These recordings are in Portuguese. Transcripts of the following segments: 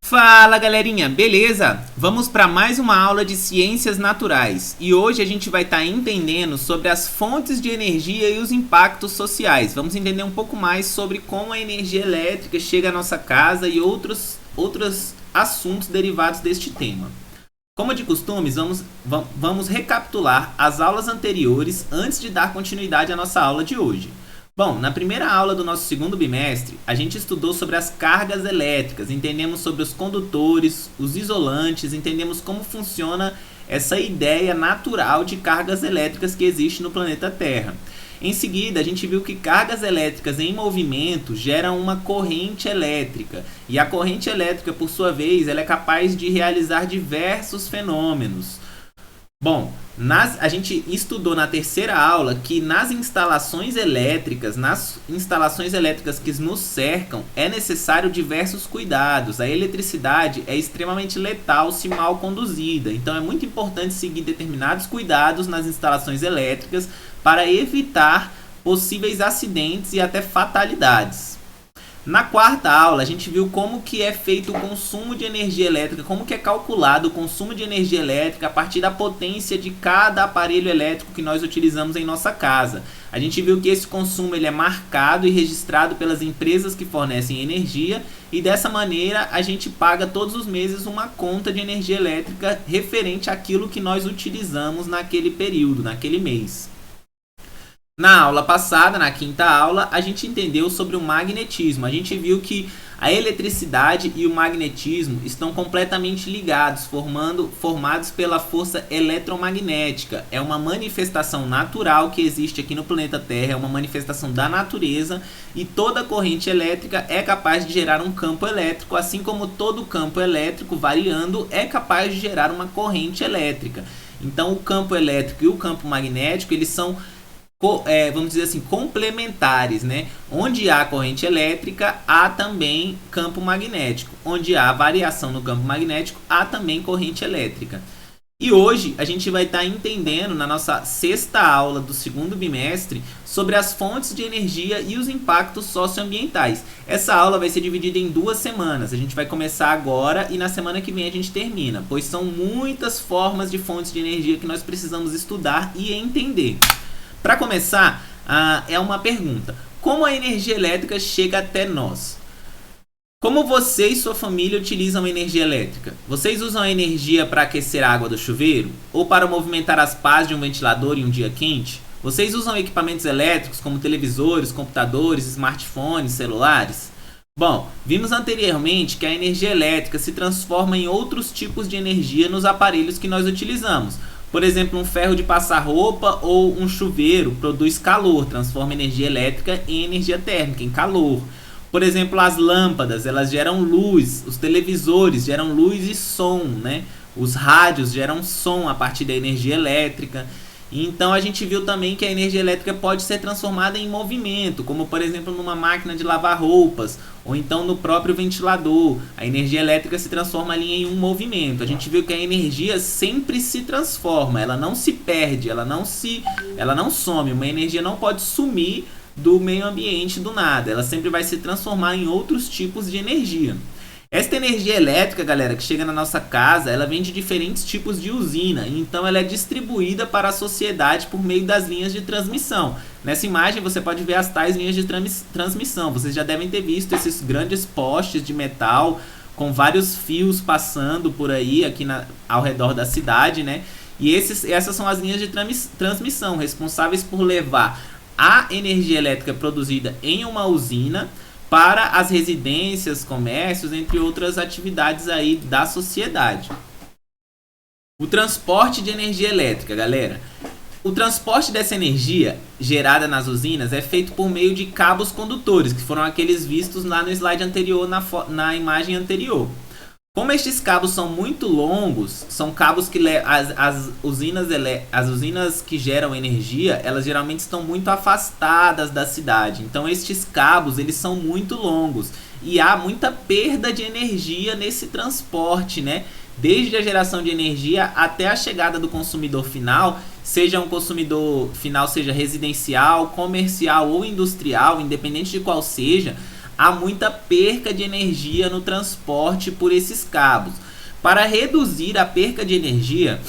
Fala galerinha, beleza? Vamos para mais uma aula de ciências naturais e hoje a gente vai estar entendendo sobre as fontes de energia e os impactos sociais. Vamos entender um pouco mais sobre como a energia elétrica chega à nossa casa e outros assuntos derivados deste tema. Como de costume, vamos recapitular as aulas anteriores antes de dar continuidade à nossa aula de hoje. Bom, na primeira aula do nosso segundo bimestre, a gente estudou sobre as cargas elétricas, entendemos sobre os condutores, os isolantes, entendemos como funciona essa ideia natural de cargas elétricas que existe no planeta Terra. Em seguida, a gente viu que cargas elétricas em movimento geram uma corrente elétrica, e a corrente elétrica, por sua vez, ela é capaz de realizar diversos fenômenos. Bom, a gente estudou na terceira aula que nas instalações elétricas que nos cercam, é necessário diversos cuidados. A eletricidade é extremamente letal se mal conduzida, então é muito importante seguir determinados cuidados nas instalações elétricas para evitar possíveis acidentes e até fatalidades. Na quarta aula, a gente viu como que é feito o consumo de energia elétrica, como que é calculado o consumo de energia elétrica a partir da potência de cada aparelho elétrico que nós utilizamos em nossa casa. A gente viu que esse consumo ele é marcado e registrado pelas empresas que fornecem energia e dessa maneira a gente paga todos os meses uma conta de energia elétrica referente àquilo que nós utilizamos naquele período, naquele mês. Na aula passada, na quinta aula, a gente entendeu sobre o magnetismo. A gente viu que a eletricidade e o magnetismo estão completamente ligados, formados pela força eletromagnética. É uma manifestação natural que existe aqui no planeta Terra, é uma manifestação da natureza e toda corrente elétrica é capaz de gerar um campo elétrico, assim como todo campo elétrico variando é capaz de gerar uma corrente elétrica. Então, o campo elétrico e o campo magnético, eles são vamos dizer assim, complementares, né? Onde há corrente elétrica, há também campo magnético. Onde há variação no campo magnético, há também corrente elétrica. E hoje a gente vai estar entendendo na nossa sexta aula do segundo bimestre sobre as fontes de energia e os impactos socioambientais. Essa aula vai ser dividida em 2 semanas. A gente vai começar agora e na semana que vem a gente termina, pois são muitas formas de fontes de energia que nós precisamos estudar e entender. Para começar, é uma pergunta. Como a energia elétrica chega até nós? Como você e sua família utilizam energia elétrica? Vocês usam a energia para aquecer a água do chuveiro? Ou para movimentar as pás de um ventilador em um dia quente? Vocês usam equipamentos elétricos como televisores, computadores, smartphones, celulares? Bom, vimos anteriormente que a energia elétrica se transforma em outros tipos de energia nos aparelhos que nós utilizamos. Por exemplo, um ferro de passar roupa ou um chuveiro produz calor, transforma energia elétrica em energia térmica, em calor. Por exemplo, as lâmpadas, elas geram luz, os televisores geram luz e som, né? Os rádios geram som a partir da energia elétrica. Então a gente viu também que a energia elétrica pode ser transformada em movimento, como por exemplo numa máquina de lavar roupas, ou então no próprio ventilador. A energia elétrica se transforma ali em um movimento. A gente viu que a energia sempre se transforma, ela não se perde, ela não some. Uma energia não pode sumir do meio ambiente do nada, ela sempre vai se transformar em outros tipos de energia. Esta energia elétrica, galera, que chega na nossa casa, ela vem de diferentes tipos de usina, então ela é distribuída para a sociedade por meio das linhas de transmissão. Nessa imagem você pode ver as tais linhas de transmissão. Vocês já devem ter visto esses grandes postes de metal com vários fios passando por aí, ao redor da cidade, né? E essas são as linhas de transmissão, responsáveis por levar a energia elétrica produzida em uma usina para as residências, comércios, entre outras atividades aí da sociedade. O transporte de energia elétrica, galera. O transporte dessa energia gerada nas usinas é feito por meio de cabos condutores, que foram aqueles vistos lá no slide anterior, na imagem anterior. Como estes cabos são muito longos, são cabos que as usinas que geram energia, elas geralmente estão muito afastadas da cidade. Então estes cabos, eles são muito longos e há muita perda de energia nesse transporte, né? Desde a geração de energia até a chegada do consumidor final, seja um consumidor final, seja residencial, comercial ou industrial, independente de qual seja, há muita perca de energia no transporte por esses cabos. Para reduzir a perca de energia,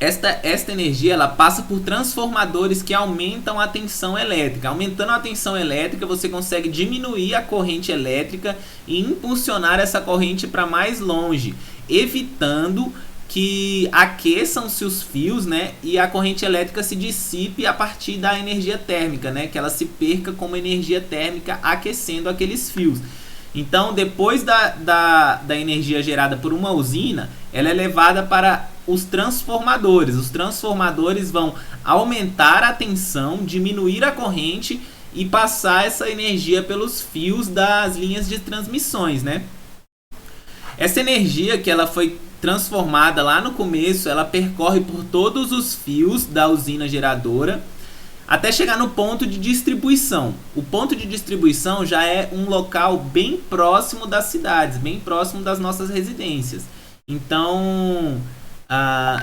esta energia ela passa por transformadores que aumentam a tensão elétrica. Aumentando a tensão elétrica, você consegue diminuir a corrente elétrica e impulsionar essa corrente para mais longe, evitando que aqueçam-se os fios, né, e a corrente elétrica se dissipe a partir da energia térmica, né, que ela se perca como energia térmica aquecendo aqueles fios. Então, depois da energia gerada por uma usina, ela é levada para os transformadores. Os transformadores vão aumentar a tensão, diminuir a corrente e passar essa energia pelos fios das linhas de transmissões, né? Essa energia que ela foi transformada lá no começo, ela percorre por todos os fios da usina geradora até chegar no ponto de distribuição. O ponto de distribuição já é um local bem próximo das cidades, bem próximo das nossas residências. Então,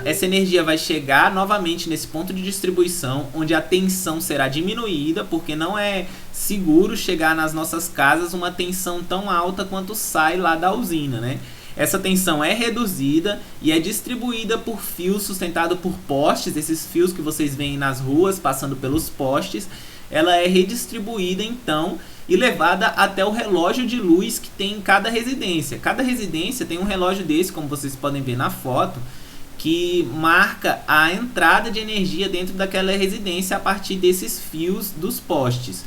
essa energia vai chegar novamente nesse ponto de distribuição, onde a tensão será diminuída, porque não é seguro chegar nas nossas casas uma tensão tão alta quanto sai lá da usina, né? Essa tensão é reduzida e é distribuída por fios sustentados por postes. Esses fios que vocês veem nas ruas, passando pelos postes, ela é redistribuída então e levada até o relógio de luz que tem em cada residência. Cada residência tem um relógio desse, como vocês podem ver na foto, que marca a entrada de energia dentro daquela residência a partir desses fios dos postes.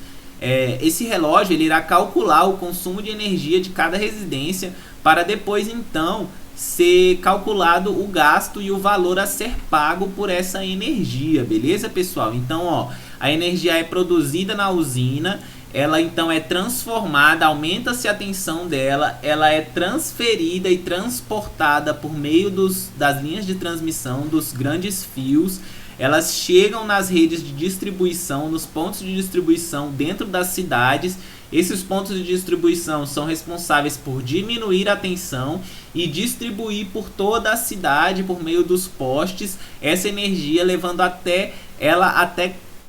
Esse relógio ele irá calcular o consumo de energia de cada residência para depois então ser calculado o gasto e o valor a ser pago por essa energia, beleza, pessoal? Então, ó, a energia é produzida na usina, ela então é transformada, aumenta-se a tensão dela, ela é transferida e transportada por meio das linhas de transmissão, dos grandes fios. Elas chegam nas redes de distribuição, nos pontos de distribuição dentro das cidades. Esses pontos de distribuição são responsáveis por diminuir a tensão e distribuir por toda a cidade, por meio dos postes, essa energia, levando até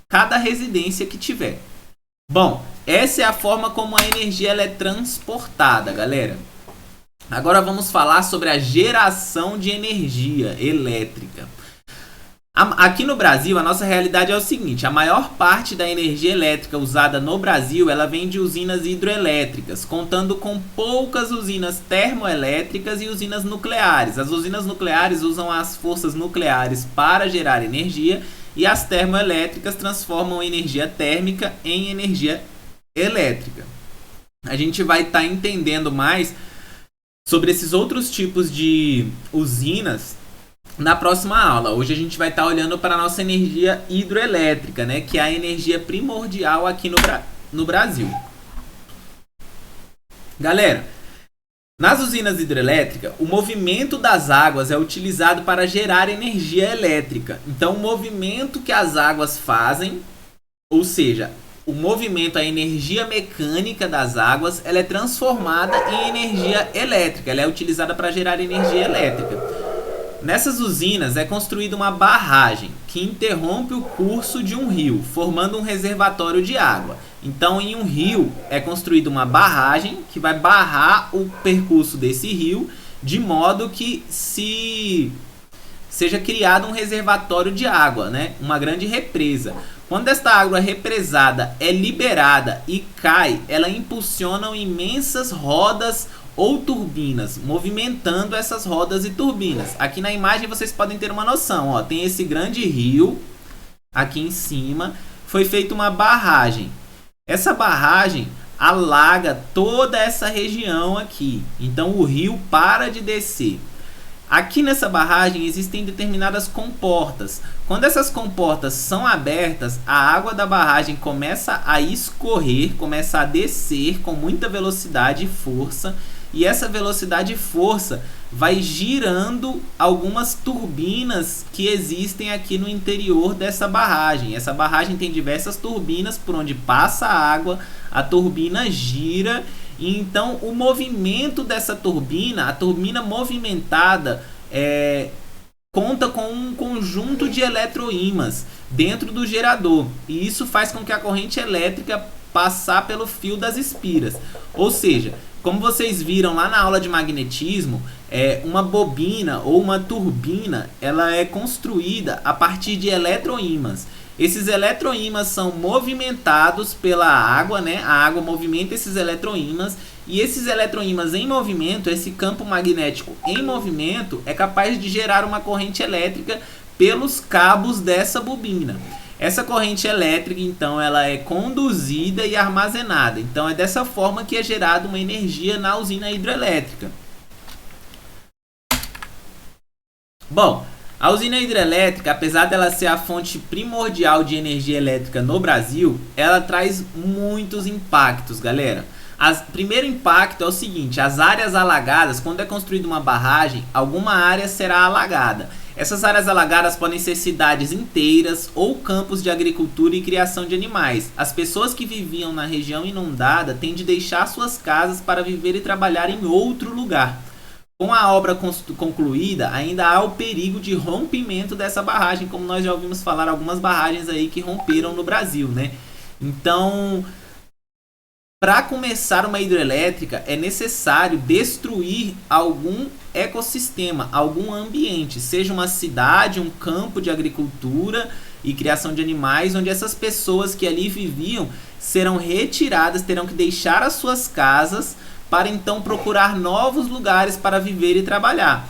cada residência que tiver. Bom, essa é a forma como a energia ela é transportada, galera. Agora vamos falar sobre a geração de energia elétrica. Aqui no Brasil, a nossa realidade é o seguinte: a maior parte da energia elétrica usada no Brasil, ela vem de usinas hidroelétricas, contando com poucas usinas termoelétricas e usinas nucleares. As usinas nucleares usam as forças nucleares para gerar energia e as termoelétricas transformam energia térmica em energia elétrica. A gente vai estar entendendo mais sobre esses outros tipos de usinas na próxima aula. Hoje a gente vai estar olhando para a nossa energia hidroelétrica, né, que é a energia primordial aqui no Brasil. Galera, nas usinas hidrelétricas, o movimento das águas é utilizado para gerar energia elétrica. Então, o movimento que as águas fazem, ou seja, o movimento, a energia mecânica das águas, ela é transformada em energia elétrica. Ela é utilizada para gerar energia elétrica. Nessas usinas é construída uma barragem que interrompe o curso de um rio, formando um reservatório de água. Então, em um rio é construída uma barragem que vai barrar o percurso desse rio, de modo que seja criado um reservatório de água, né? Uma grande represa. Quando esta água represada é liberada e cai, ela impulsiona imensas rodas ou turbinas, movimentando essas rodas e turbinas. Aqui na imagem vocês podem ter uma noção, ó, tem esse grande rio aqui em cima, foi feita uma barragem. Essa barragem alaga toda essa região aqui, então o rio para de descer. Aqui nessa barragem existem determinadas comportas. Quando essas comportas são abertas, a água da barragem começa a escorrer, começa a descer com muita velocidade e força. E essa velocidade e força vai girando algumas turbinas que existem aqui no interior dessa barragem. Essa barragem tem diversas turbinas por onde passa a água, a turbina gira. E então o movimento dessa turbina, a turbina movimentada, conta com um conjunto de eletroímãs dentro do gerador. E isso faz com que a corrente elétrica passar pelo fio das espiras. Ou seja, como vocês viram lá na aula de magnetismo, uma bobina ou uma turbina, ela é construída a partir de eletroímãs. Esses eletroímãs são movimentados pela água, né? A água movimenta esses eletroímãs, e esses eletroímãs em movimento, esse campo magnético em movimento, é capaz de gerar uma corrente elétrica pelos cabos dessa bobina. Essa corrente elétrica, então, ela é conduzida e armazenada. Então, é dessa forma que é gerada uma energia na usina hidrelétrica. Bom, a usina hidrelétrica, apesar dela ser a fonte primordial de energia elétrica no Brasil, ela traz muitos impactos, galera. Primeiro impacto é o seguinte: as áreas alagadas, quando é construída uma barragem, alguma área será alagada. Essas áreas alagadas podem ser cidades inteiras ou campos de agricultura e criação de animais. As pessoas que viviam na região inundada têm de deixar suas casas para viver e trabalhar em outro lugar. Com a obra concluída, ainda há o perigo de rompimento dessa barragem, como nós já ouvimos falar algumas barragens aí que romperam no Brasil, né? Então, para começar uma hidrelétrica, é necessário destruir algum ecossistema, algum ambiente, seja uma cidade, um campo de agricultura e criação de animais, onde essas pessoas que ali viviam serão retiradas, terão que deixar as suas casas para então procurar novos lugares para viver e trabalhar.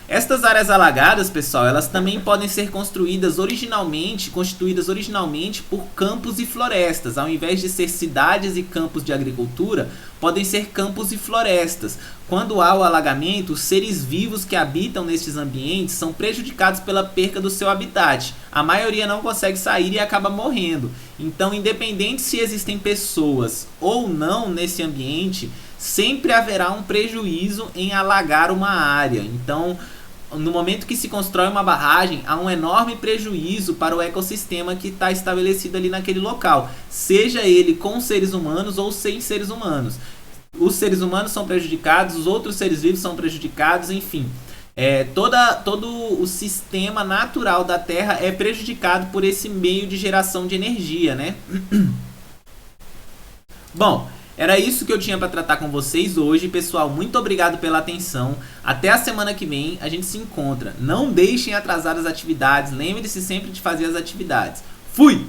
Estas áreas alagadas, pessoal, elas também podem ser constituídas originalmente por campos e florestas. Ao invés de ser cidades e campos de agricultura, podem ser campos e florestas. Quando há o alagamento, os seres vivos que habitam nestes ambientes são prejudicados pela perca do seu habitat. A maioria não consegue sair e acaba morrendo. Então, independente se existem pessoas ou não nesse ambiente, sempre haverá um prejuízo em alagar uma área. Então, no momento que se constrói uma barragem, há um enorme prejuízo para o ecossistema que está estabelecido ali naquele local, seja ele com seres humanos ou sem seres humanos. Os seres humanos são prejudicados, os outros seres vivos são prejudicados, enfim. Todo o sistema natural da Terra é prejudicado por esse meio de geração de energia, né? Bom, era isso que eu tinha para tratar com vocês hoje, pessoal. Muito obrigado pela atenção. Até a semana que vem a gente se encontra. Não deixem atrasar as atividades. Lembre-se sempre de fazer as atividades. Fui!